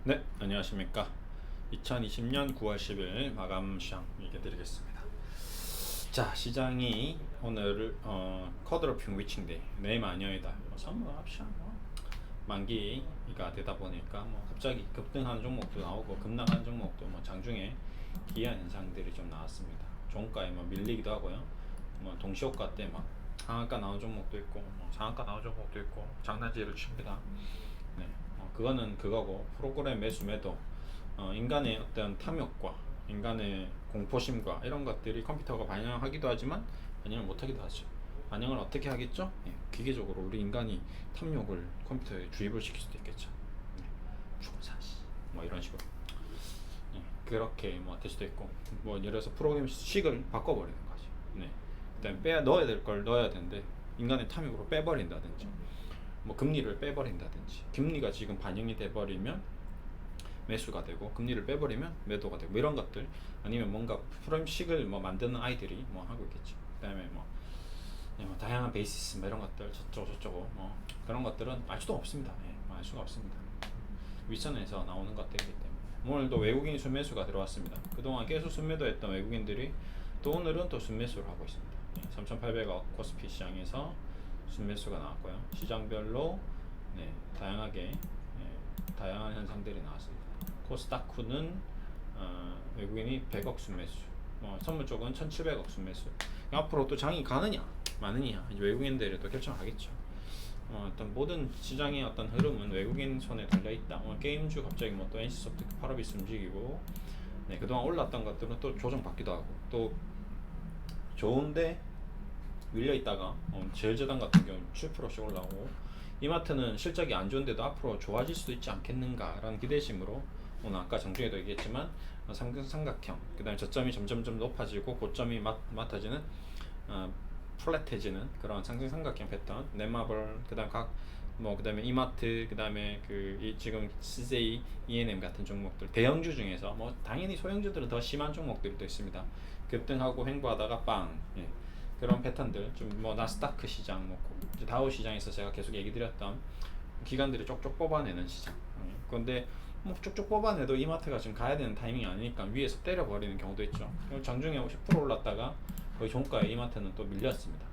네, 안녕하십니까. 2020년 9월 10일 마감 시황 얘기해드리겠습니다. 자, 시장이 오늘 쿼드러핑 위칭데이, 내일 아니어이다. 선물 옵션 만기가 되다 보니까 갑자기 급등하는 종목도 나오고 급락하는 종목도 장중에 기이한 현상들이 좀 나왔습니다. 종가에 밀리기도 하고요. 동시호가 때 상한가 나온 종목도 있고 상한가 나온 종목도 있고 장난질을 칩니다. 네, 그거는 그거고 프로그램 매수 매도 인간의 어떤 탐욕과 인간의 공포심과 이런 것들이 컴퓨터가 반영하기도 하지만 반영을 못하기도 하죠. 반영을 어떻게 하겠죠? 기계적으로 우리 인간이 탐욕을 컴퓨터에 주입을 시킬 수도 있겠죠. 충사시 이런 식으로 그렇게 될 수도 있고 예를 들어서 프로그램 식을 바꿔버리는 거죠. 그다음에 넣어야 될 걸 넣어야 되는데 인간의 탐욕으로 빼버린다든지 금리를 빼버린다든지 금리가 지금 반영이 돼버리면 매수가 되고 금리를 빼버리면 매도가 되고 이런 것들 아니면 뭔가 프로그램식을 만드는 아이들이 하고 있겠죠. 그다음에 다양한 베이시스 이런 것들 저쩌고 그런 것들은 알 수도 없습니다. 알 수가 없습니다. 윗선에서 나오는 것들이기 때문에 오늘도 외국인 순매수가 들어왔습니다. 그동안 계속 순매도했던 외국인들이 또 오늘은 또 순매수를 하고 있습니다. 3,800억 코스피 시장에서 순매수가 나왔고요. 시장별로 다양하게 다양한 현상들이 나왔습니다. 코스닥후는 외국인이 100억 순매수, 선물 쪽은 1,700억 순매수. 앞으로 또 장이 가느냐 마느냐 이제 외국인들이 또 결정하겠죠. 어떤 모든 시장의 어떤 흐름은 외국인 손에 달려 있다. 게임주 갑자기 또 NC소프트 파라비스 움직이고, 그동안 올랐던 것들은 또 조정받기도 하고, 또 좋은데 밀려 있다가 제일제당 같은 경우 7%씩 올라오고, 이마트는 실적이 안 좋은데도 앞으로 좋아질 수도 있지 않겠는가라는 기대심으로 오늘 아까 정중에도 얘기했지만 삼각형, 그 다음에 저점이 점점점 높아지고 고점이 맡아지는 플랫해지는 그런 상승 삼각형 패턴, 넷마블, 그다음 그다음에 이마트, 그다음에 지금 CJ, E&M 같은 종목들 대형주 중에서 당연히 소형주들은 더 심한 종목들이 또 있습니다. 급등하고 횡보하다가 빵. 그런 패턴들 좀 나스다크 시장, 다우 시장에서 제가 계속 얘기 드렸던 기관들이 쪽쪽 뽑아내는 시장. 그런데 쪽쪽 뽑아내도 이마트가 지금 가야 되는 타이밍이 아니니까 위에서 때려버리는 경우도 있죠. 장중에 10% 올랐다가 거의 종가에 이마트는 또 밀렸습니다.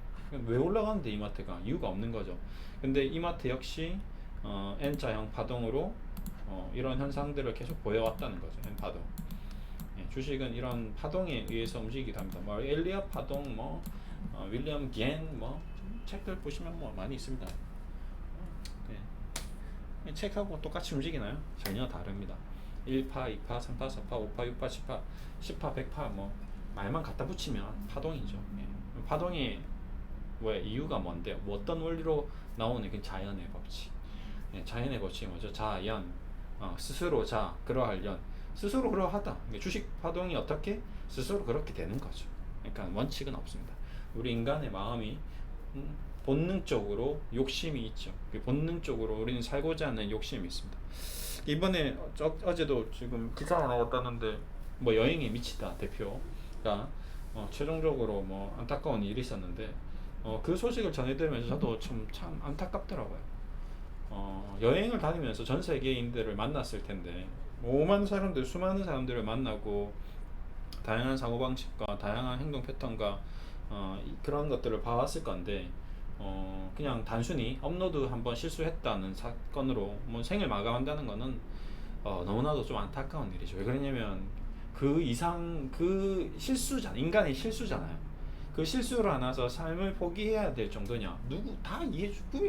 왜 올라가는데 이마트가 이유가 없는 거죠. 근데 이마트 역시 N자형 파동으로 이런 현상들을 계속 보여왔다는 거죠. N 파동. 주식은 이런 파동에 의해서 움직이기도 합니다. 엘리엇 파동, 윌리엄 겐, 책들 보시면 많이 있습니다. 책하고 똑같이 움직이나요? 전혀 다릅니다. 1파, 2파, 3파, 4파, 5파, 6파, 10파, 10파, 100파 말만 갖다 붙이면 파동이죠. 파동이 왜 이유가 뭔데? 어떤 원리로 나오는 그 자연의 법칙. 자연의 법칙이 뭐죠? 자연, 스스로 자, 그러할 연. 스스로 그러하다. 주식 파동이 어떻게 스스로 그렇게 되는 거죠. 그러니까 원칙은 없습니다. 우리 인간의 마음이 본능적으로 욕심이 있죠. 본능적으로 우리는 살고자 하는 욕심이 있습니다. 이번에 어제도 지금 기사가 나왔다는데 여행에 미치다 대표가 최종적으로 안타까운 일이 있었는데 그 소식을 전해드리면서 저도 참 안타깝더라고요. 여행을 다니면서 전 세계인들을 만났을 텐데 수많은 사람들을 만나고 다양한 사고방식과 다양한 행동 패턴과 그런 것들을 봐왔을 건데 그냥 단순히 업로드 한번 실수했다는 사건으로 생을 마감한다는 거는 너무나도 좀 안타까운 일이죠. 왜 그러냐면 그 실수잖아. 인간의 실수잖아요. 그 실수를 하나서 삶을 포기해야 될 정도냐. 누구 다 이해해주고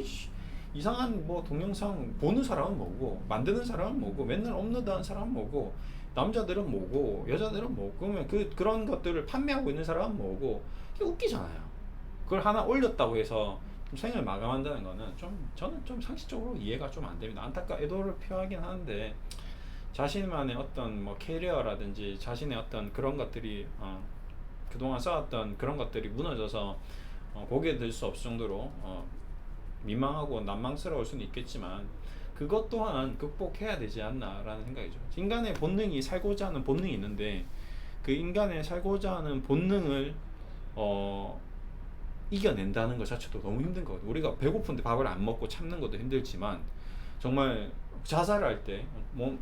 이상한 동영상 보는 사람은 뭐고 만드는 사람은 뭐고 맨날 업로드하는 사람은 뭐고 남자들은 뭐고 여자들은 뭐고 그러면 그런 것들을 판매하고 있는 사람은 뭐고 이게 웃기잖아요. 그걸 하나 올렸다고 해서 생을 마감한다는 거는 저는 좀 상식적으로 이해가 좀 안 됩니다. 애도를 표하긴 하는데 자신만의 어떤 캐리어라든지 자신의 어떤 그런 것들이 그동안 쌓았던 그런 것들이 무너져서 고개 들 수 없을 정도로 민망하고 난망스러울 수는 있겠지만 그것 또한 극복해야 되지 않나라는 생각이죠. 인간의 본능이 살고자 하는 본능이 있는데 그 인간의 살고자 하는 본능을 이겨낸다는 것 자체도 너무 힘든 거거든요. 우리가 배고픈데 밥을 안 먹고 참는 것도 힘들지만 정말 자살할 때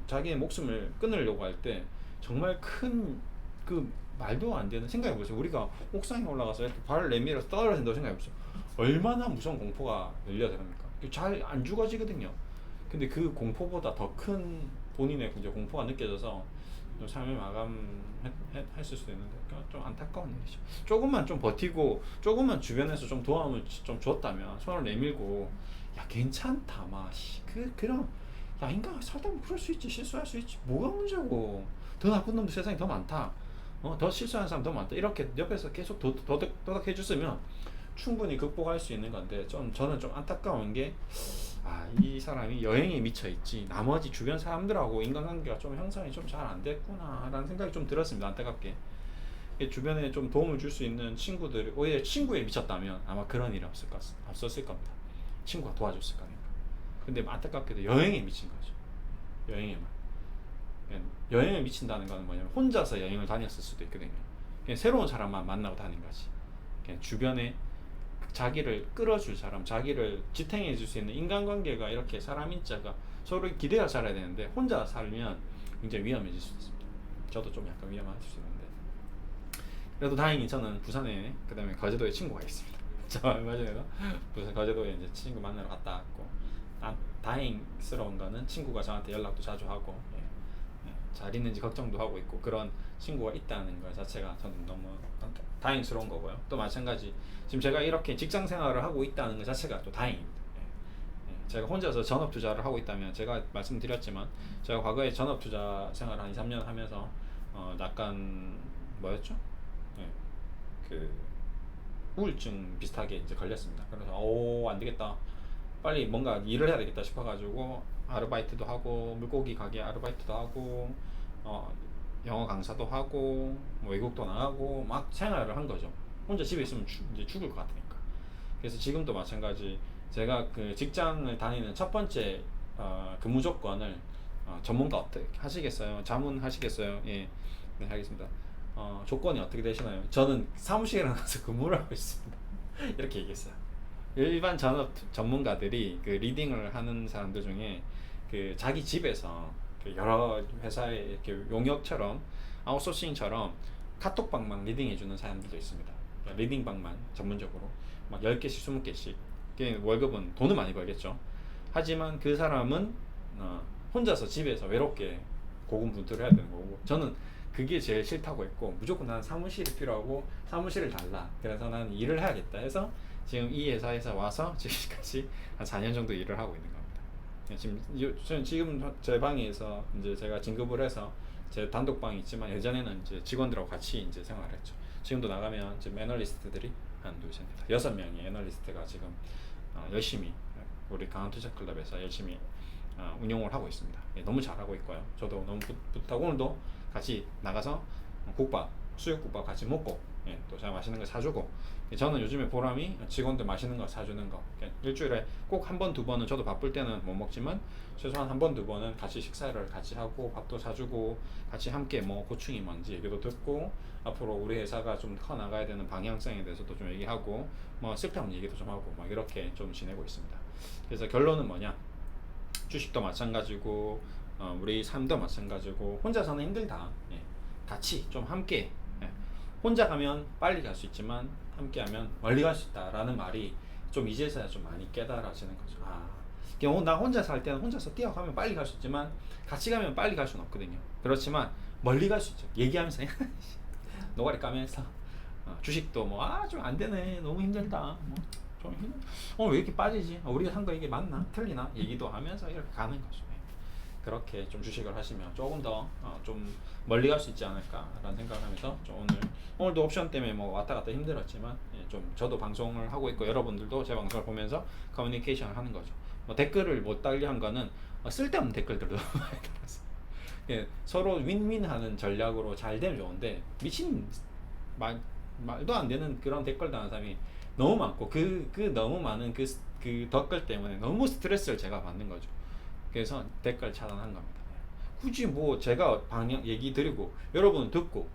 자기의 목숨을 끊으려고 할 때 정말 큰 그 말도 안 되는 생각해보세요. 우리가 옥상에 올라가서 이렇게 발을 내밀어서 떨어진다고 생각해보세요. 얼마나 무서운 공포가 열려야 됩니까? 잘 안 죽어지거든요. 근데 그 공포보다 더 큰 본인의 이제 공포가 느껴져서 삶을 마감했을 수도 있는데 좀 안타까운 일이죠. 조금만 좀 버티고 조금만 주변에서 좀 도움을 좀 줬다면 손을 내밀고 야 괜찮다 마씨 그런 야 인간 살다 보면 그럴 수 있지 실수할 수 있지 뭐가 문제고 더 나쁜 놈도 세상에 더 많다 더 실수하는 사람 더 많다 이렇게 옆에서 계속 도닥 해줬으면 충분히 극복할 수 있는 건데 저는 좀 안타까운 게 이 사람이 여행에 미쳐 있지 나머지 주변 사람들하고 인간관계가 좀 형성이 좀 잘 안 됐구나 라는 생각이 좀 들었습니다. 안타깝게 주변에 좀 도움을 줄 수 있는 친구들 오히려 친구에 미쳤다면 아마 그런 일이 없었을 겁니다. 친구가 도와줬을 거니까. 근데 안타깝게도 여행에 미친 거죠. 여행에만. 여행에 미친다는 건 뭐냐면 혼자서 여행을 다녔을 수도 있거든요. 새로운 사람만 만나고 다닌 거지. 주변에 자기를 끌어줄 사람, 자기를 지탱해 줄 수 있는 인간관계가 이렇게 사람 인자가 서로 기대어 살아야 되는데 혼자 살면 굉장히 위험해질 수 있습니다. 저도 좀 약간 위험할 수 있는데 그래도 다행히 저는 부산에 그 다음에 거제도에 친구가 있습니다. 저 얼마 전에도 부산 거제도에 이제 친구 만나러 갔다 왔고 다행스러운 거는 친구가 저한테 연락도 자주 하고 잘 있는지 걱정도 하고 있고 그런 친구가 있다는 것 자체가 저는 너무 다행스러운 거고요. 또 마찬가지 지금 제가 이렇게 직장 생활을 하고 있다는 것 자체가 또 다행입니다. 제가 혼자서 전업 투자를 하고 있다면 제가 말씀드렸지만 제가 과거에 전업 투자 생활을 한 2, 3년 하면서 약간 뭐였죠? 그 우울증 비슷하게 이제 걸렸습니다. 그래서 안 되겠다. 빨리 뭔가 일을 해야 되겠다 싶어가지고 아르바이트도 하고 물고기 가게 아르바이트도 하고 영어 강사도 하고 외국도 나가고 막 생활을 한 거죠. 혼자 집에 있으면 이제 죽을 것 같으니까. 그래서 지금도 마찬가지 제가 그 직장을 다니는 첫 번째 근무 조건을 전문가 어떻게 하시겠어요? 자문하시겠어요? 예, 네 하겠습니다. 조건이 어떻게 되시나요? 저는 사무실에 나가서 근무를 하고 있습니다. 이렇게 얘기했어요. 일반 전문가들이 그 리딩을 하는 사람들 중에 그 자기 집에서 그 여러 회사의 이렇게 용역처럼 아웃소싱처럼 카톡방만 리딩해주는 사람들도 있습니다. 리딩방만 전문적으로 막 10개씩 20개씩 월급은 돈은 많이 벌겠죠. 하지만 그 사람은 혼자서 집에서 외롭게 고군분투를 해야 되는 거고 저는 그게 제일 싫다고 했고 무조건 나는 사무실이 필요하고 사무실을 달라 그래서 나는 일을 해야겠다 해서 지금 이 회사에서 와서 지금까지 한 4년 정도 일을 하고 있는 겁니다. 지금 제 방에서 이제 제가 진급을 해서 제 단독방이 있지만 예전에는 이제 직원들하고 같이 이제 생활했죠. 지금도 나가면 지금 애널리스트들이 한 둘, 셋, 6명의 애널리스트가 지금 열심히 우리 강한투자클럽에서 열심히 운영을 하고 있습니다. 너무 잘하고 있고요. 저도 너무 뿌듯하고 오늘도 같이 나가서 국밥, 수육국밥 같이 먹고 또 제가 맛있는 거 사주고 저는 요즘에 보람이 직원들 맛있는 거 사주는 거 일주일에 꼭 한 번, 두 번은 저도 바쁠 때는 못 먹지만 최소한 한 번, 두 번은 같이 식사를 같이 하고 밥도 사주고 같이 함께 뭐 고충이 뭔지 얘기도 듣고 앞으로 우리 회사가 좀 커 나가야 되는 방향성에 대해서도 좀 얘기하고 뭐 쓸데없는 얘기도 좀 하고 막 이렇게 좀 지내고 있습니다. 그래서 결론은 뭐냐 주식도 마찬가지고 우리 삶도 마찬가지고 혼자서는 힘들다. 같이 좀 함께 혼자 가면 빨리 갈 수 있지만 함께 하면 멀리 갈 수 있다라는 말이 좀 이제서야 좀 많이 깨달아지는 거죠. 나 혼자 살 때는 혼자서 뛰어가면 빨리 갈 수 있지만 같이 가면 빨리 갈 수는 없거든요. 그렇지만 멀리 갈 수 있죠. 얘기하면서 노가리 까면서 주식도 뭐 좀 안 되네 너무 힘들다 왜 이렇게 빠지지 우리가 산 거 이게 맞나 틀리나 얘기도 하면서 이렇게 가는 거죠. 그렇게 좀 주식을 하시면 조금 더 좀 멀리 갈 수 있지 않을까라는 생각을 하면서 좀 오늘도 옵션 때문에 뭐 왔다 갔다 힘들었지만 좀 저도 방송을 하고 있고 여러분들도 제 방송을 보면서 커뮤니케이션을 하는 거죠. 뭐 댓글을 못 달리한 거는 쓸데없는 댓글들도 많이 달았어요. 서로 윈윈하는 전략으로 잘 되면 좋은데 미친 말도 안 되는 그런 댓글 다는 사람이 너무 많고 그 너무 많은 그 댓글 때문에 너무 스트레스를 제가 받는 거죠. 그래서 댓글 차단한 겁니다. 굳이 뭐 제가 방향 얘기 드리고 여러분 듣고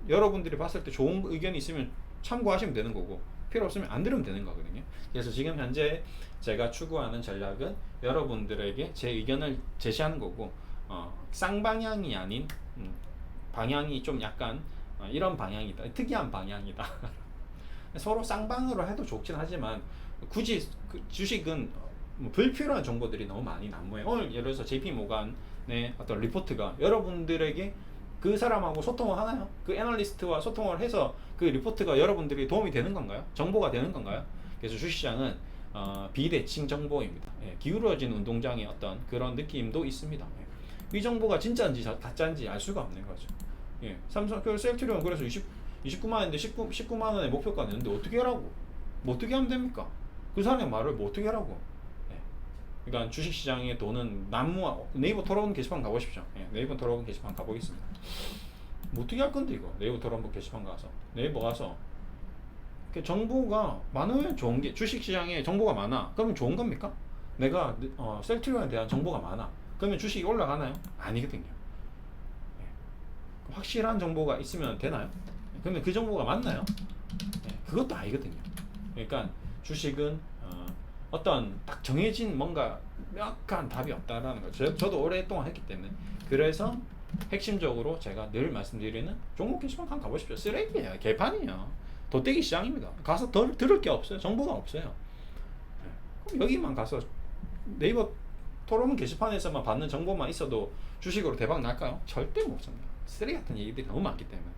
여러분들이 봤을 때 좋은 의견이 있으면 참고하시면 되는 거고 필요 없으면 안 들으면 되는 거거든요. 그래서 지금 현재 제가 추구하는 전략은 여러분들에게 제 의견을 제시하는 거고 쌍방향이 아닌 방향이 좀 약간 이런 방향이다, 특이한 방향이다. 서로 쌍방으로 해도 좋긴 하지만 굳이 그 주식은 뭐 불필요한 정보들이 너무 많이 난무해요. 오늘 예를 들어서 JP 모간의 어떤 리포트가 여러분들에게 그 사람하고 소통을 하나요? 그 애널리스트와 소통을 해서 그 리포트가 여러분들에게 도움이 되는 건가요? 정보가 되는 건가요? 그래서 주식시장은 비대칭 정보입니다. 예, 기울어진 운동장의 어떤 그런 느낌도 있습니다. 예. 이 정보가 진짜인지 가짜인지 알 수가 없는 거죠. 예, 삼성 그 셀트리온 그래서 29만 원인데 19만 원의 목표가 되는데 어떻게 하라고? 뭐 어떻게 하면 됩니까? 그 사람의 말을 뭐 어떻게 하라고? 예. 그러니까 주식시장의 돈은 네이버 토론 게시판 가보십시오. 예, 네이버 토론 게시판 가보겠습니다. 뭐 어떻게 할 건데 이거? 네이버 토론 게시판 가서 네이버 가서 정보가 많으면 좋은 게, 주식시장에 정보가 많아 그러면 좋은 겁니까? 내가 셀트리온에 대한 정보가 많아 그러면 주식이 올라가나요? 아니거든요. 예. 확실한 정보가 있으면 되나요? 그러면 그 정보가 맞나요? 예. 그것도 아니거든요. 그러니까 주식은 어떤 딱 정해진 뭔가 명확한 답이 없다라는 거죠. 저도 오랫동안 했기 때문에. 그래서 핵심적으로 제가 늘 말씀드리는 종목 게시판 한번 가보십시오. 쓰레기예요. 개판이에요. 도떼기 시장입니다. 가서 들을 게 없어요. 정보가 없어요. 그럼 여기만 가서 네이버 토론 게시판에서만 받는 정보만 있어도 주식으로 대박 날까요? 절대 못 삽니다. 쓰레기 같은 얘기들이 너무 많기 때문에.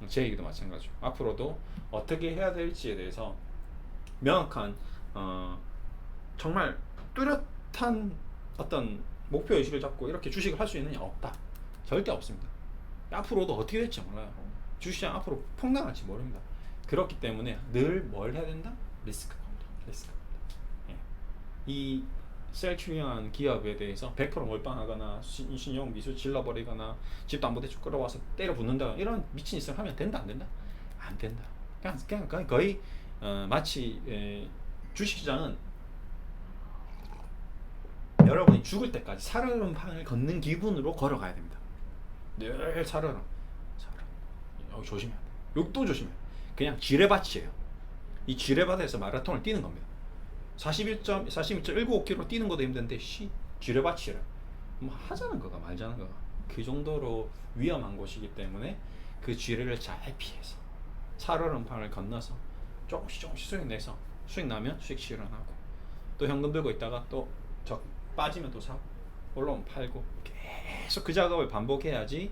제 얘기도 마찬가지고 앞으로도 어떻게 해야 될지에 대해서 명확한 정말 뚜렷한 어떤 목표 의식을 잡고 이렇게 주식을 할 수 있느냐? 없다. 절대 없습니다. 앞으로도 어떻게 될지 몰라요. 주식시장 앞으로 폭락할지 모릅니다. 그렇기 때문에 늘 뭘 해야 된다? 리스크 겁니다. 리스크. 예. 이 셀트리온 기업에 대해서 100% 몰빵하거나 신용 미수 질러버리거나 집담보대출 끌어와서 때려 붓는다 이런 미친 짓을 하면 된다 안 된다? 안 된다. 그냥 거의 마치 주식시장은 여러분이 죽을 때까지 살얼음판을 걷는 기분으로 걸어가야 됩니다. 늘 살얼음. 조심해야 돼. 욕도 조심해. 그냥 지뢰밭이에요. 이 지뢰밭에서 마라톤을 뛰는 겁니다. 41.19km 뛰는 것도 힘든데 지뢰밭이라. 뭐 하자는 거가 말자는 거가. 그 정도로 위험한 곳이기 때문에 그 지뢰를 잘 피해서 살얼음판을 건너서 조금씩 수익 내서 수익 나면 수익 실현하고 또 현금 들고 있다가 또 빠지면 또 사고 올라오면 팔고 계속 그 작업을 반복해야지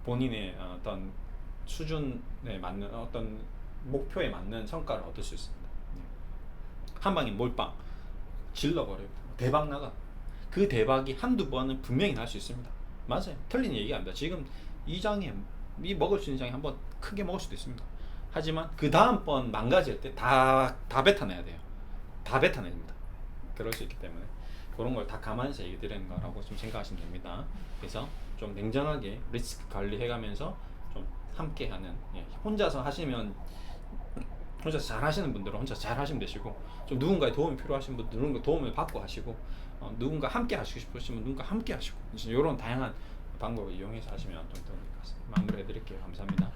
본인의 어떤 수준에 맞는 어떤 목표에 맞는 성과를 얻을 수 있습니다. 한 방에 몰빵 질러버려요. 대박 나가. 그 대박이 한두 번은 분명히 날 수 있습니다. 맞아요. 틀린 얘기 아닙니다. 지금 이 장에 먹을 수 있는 장에 한번 크게 먹을 수도 있습니다. 하지만 그 다음번 망가질 때 다 뱉어내야 돼요. 다 뱉어냅니다. 그럴 수 있기 때문에 그런 걸 다 감안해서 얘기 드리는 거라고 좀 생각하시면 됩니다. 그래서 좀 냉정하게 리스크 관리해가면서 좀 함께하는, 혼자서 하시면 혼자 잘 하시는 분들은 혼자 잘 하시면 되시고, 좀 누군가의 도움이 필요하신 분들 누군가 도움을 받고 하시고, 누군가 함께 하시고 싶으시면 누군가 함께 하시고, 이런 다양한 방법을 이용해서 하시면 좀 더 나을 것 같습니다. 마무리해 드릴게요. 감사합니다.